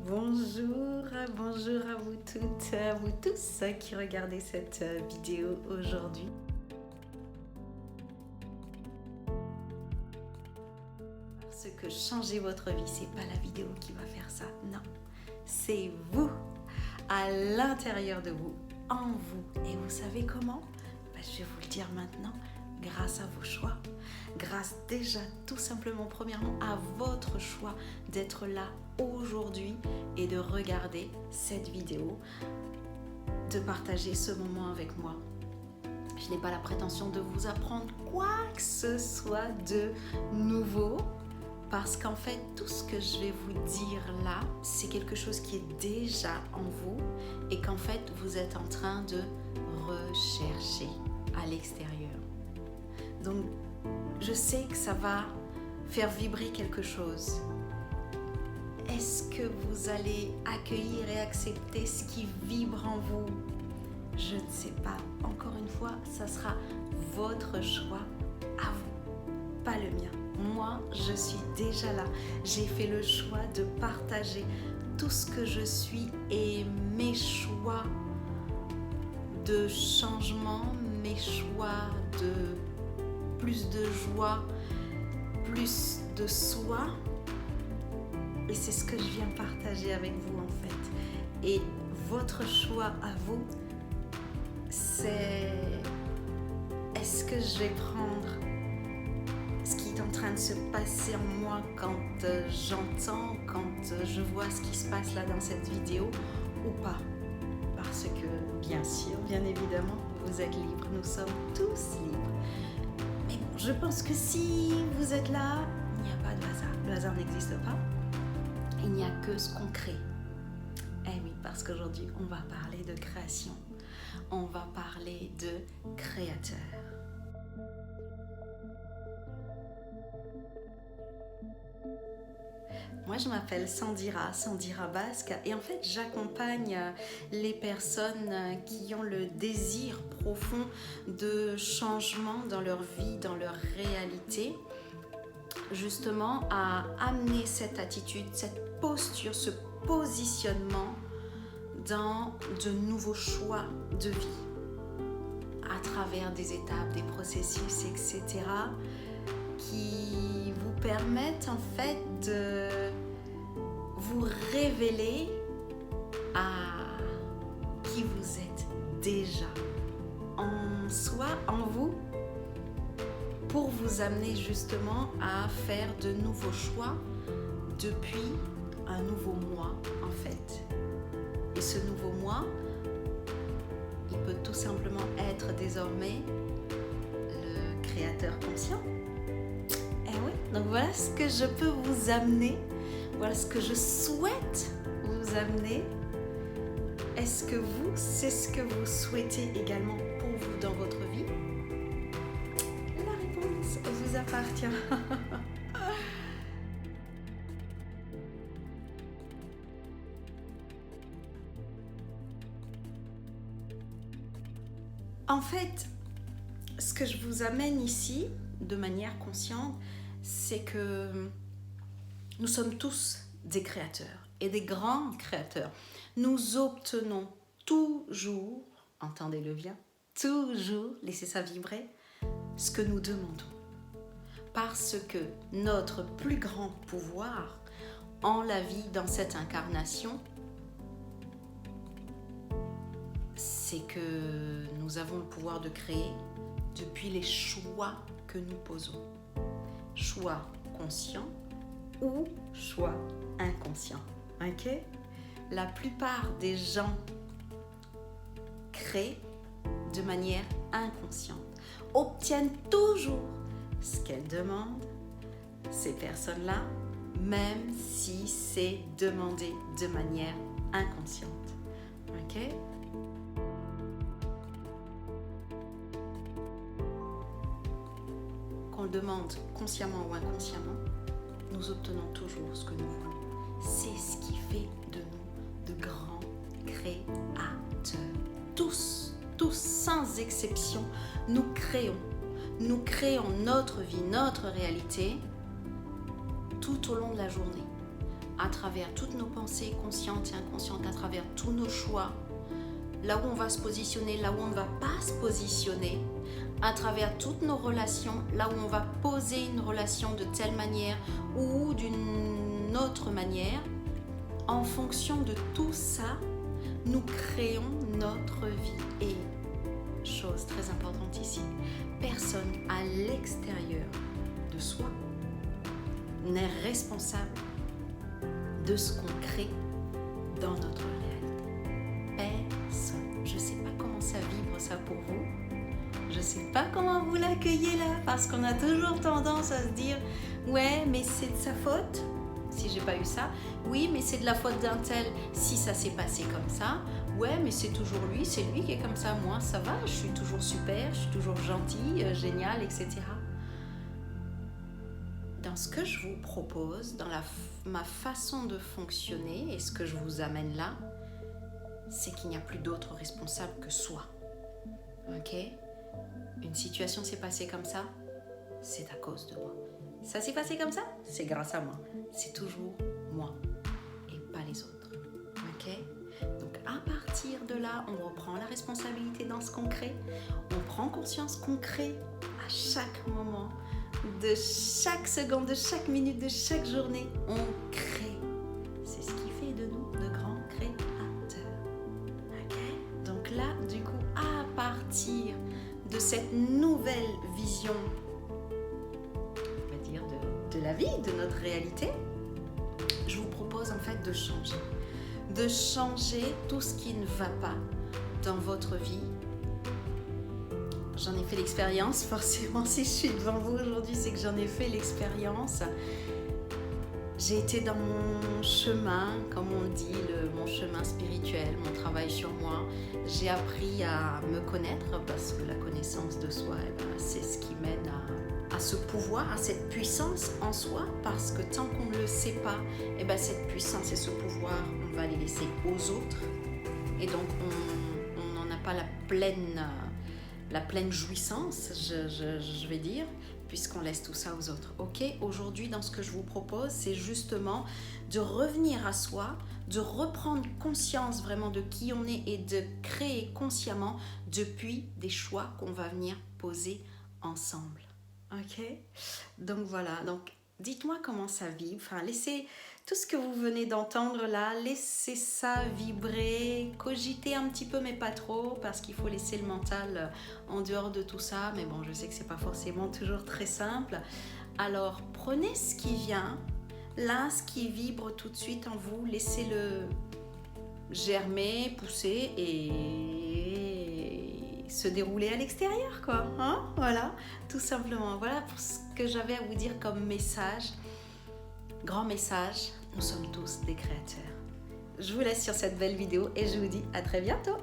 bonjour à vous toutes, à vous tous qui regardez cette vidéo aujourd'hui. Parce que changer votre vie, c'est pas la vidéo qui va faire ça, non. C'est vous, à l'intérieur de vous, en vous. Et vous savez comment? Je vais vous le dire maintenant, grâce à vos choix. Grâce déjà tout simplement premièrement à votre choix d'être là aujourd'hui et de regarder cette vidéo, de partager ce moment avec moi. Je n'ai pas la prétention de vous apprendre quoi que ce soit de nouveau parce qu'en fait tout ce que je vais vous dire là, c'est quelque chose qui est déjà en vous et qu'en fait vous êtes en train de rechercher à l'extérieur. Donc je sais que ça va faire vibrer quelque chose. Est-ce que vous allez accueillir et accepter ce qui vibre en vous? Je ne sais pas. Encore une fois, ça sera votre choix à vous, pas le mien. Moi, je suis déjà là. J'ai fait le choix de partager tout ce que je suis et mes choix de changement, mes choix de plus de joie, plus de soi. Et c'est ce que je viens partager avec vous en fait. Et votre choix à vous, c'est est-ce que je vais prendre ce qui est en train de se passer en moi quand j'entends, quand je vois ce qui se passe là dans cette vidéo ou pas? Parce que bien sûr, bien évidemment, vous êtes libres, nous sommes tous libres. Mais bon, je pense que si vous êtes là, il n'y a pas de hasard. Le hasard n'existe pas. Il n'y a que ce qu'on crée. Eh oui, parce qu'aujourd'hui, on va parler de création. On va parler de créateur. Moi, je m'appelle Sandira Basque et en fait, j'accompagne les personnes qui ont le désir profond de changement dans leur vie, dans leur réalité, justement à amener cette attitude, cette posture, ce positionnement dans de nouveaux choix de vie à travers des étapes, des processus, etc. qui vous permettent en fait de vous révéler à qui vous êtes déjà en soi, en vous, pour vous amener justement à faire de nouveaux choix depuis un nouveau moi en fait. Et ce nouveau moi, il peut tout simplement être désormais le créateur conscient. Eh oui, donc voilà ce que je peux vous amener, voilà ce que je souhaite vous amener. Est-ce que vous, c'est ce que vous souhaitez également pour vous dans votre vie? La réponse vous appartient. En fait, ce que je vous amène ici, de manière consciente, c'est que nous sommes tous des créateurs et des grands créateurs. Nous obtenons toujours, entendez-le bien, toujours, laissez ça vibrer, ce que nous demandons. Parce que notre plus grand pouvoir en la vie, dans cette incarnation, c'est que nous avons le pouvoir de créer depuis les choix que nous posons. Choix conscients ou choix inconscients. Ok? La plupart des gens créent de manière inconsciente, obtiennent toujours ce qu'elles demandent, ces personnes-là, même si c'est demandé de manière inconsciente. Ok? Qu'on le demande consciemment ou inconsciemment, nous obtenons toujours ce que nous voulons. C'est ce qui fait de nous de grands créateurs. Tous, sans exception, nous créons notre vie, notre réalité tout au long de la journée. à travers toutes nos pensées conscientes et inconscientes, à travers tous nos choix, là où on va se positionner, là où on ne va pas se positionner, à travers toutes nos relations, là où on va poser une relation de telle manière ou d'une autre manière. En fonction de tout ça, nous créons notre vie. Et chose très importante ici, personne à l'extérieur de soi n'est responsable de ce qu'on crée dans notre réalité. Personne. Je ne sais pas comment ça vibre ça pour vous. Je ne sais pas comment vous l'accueillez là, parce qu'on a toujours tendance à se dire « Ouais, mais c'est de sa faute si j'ai pas eu ça. Oui, mais c'est de la faute d'un tel si ça s'est passé comme ça. Ouais, mais c'est toujours lui, c'est lui qui est comme ça. Moi, ça va, je suis toujours super, je suis toujours gentil, génial, etc. » Dans ce que je vous propose, dans ma façon de fonctionner et ce que je vous amène là, c'est qu'il n'y a plus d'autre responsable que soi. Ok ? Une situation s'est passée comme ça, c'est à cause de moi. Ça s'est passé comme ça, c'est grâce à moi. C'est toujours moi et pas les autres. Ok ? Donc à partir de là, on reprend la responsabilité dans ce qu'on crée. On prend conscience qu'on crée à chaque moment, de chaque seconde, de chaque minute, de chaque journée. On crée. C'est ce qui fait de nous de grands créateurs. Ok ? Donc là, du coup, à partir de cette nouvelle vision, on va dire, de la vie, de notre réalité, je vous propose en fait de changer tout ce qui ne va pas dans votre vie. J'en ai fait l'expérience, forcément, si je suis devant vous aujourd'hui, c'est que j'en ai fait l'expérience. J'ai été dans mon chemin, comme on dit, mon chemin spirituel, mon travail sur moi. J'ai appris à me connaître parce que la connaissance de soi, c'est ce qui mène à ce pouvoir, à cette puissance en soi. Parce que tant qu'on ne le sait pas, cette puissance et ce pouvoir, on va les laisser aux autres. Et donc, on n'en a pas la pleine jouissance, je vais dire, puisqu'on laisse tout ça aux autres. Ok, aujourd'hui, dans ce que je vous propose, c'est justement de revenir à soi, de reprendre conscience vraiment de qui on est et de créer consciemment depuis des choix qu'on va venir poser ensemble. Ok, donc voilà, donc dites-moi comment ça vibre, enfin laissez tout ce que vous venez d'entendre là, laissez ça vibrer, cogitez un petit peu mais pas trop, parce qu'il faut laisser le mental en dehors de tout ça, mais bon, je sais que c'est pas forcément toujours très simple. Alors prenez ce qui vient, là, ce qui vibre tout de suite en vous, laissez-le germer, pousser et se dérouler à l'extérieur, quoi, hein, voilà, tout simplement. Voilà pour ce que j'avais à vous dire comme message. Grand message, nous sommes tous des créateurs. Je vous laisse sur cette belle vidéo et je vous dis à très bientôt.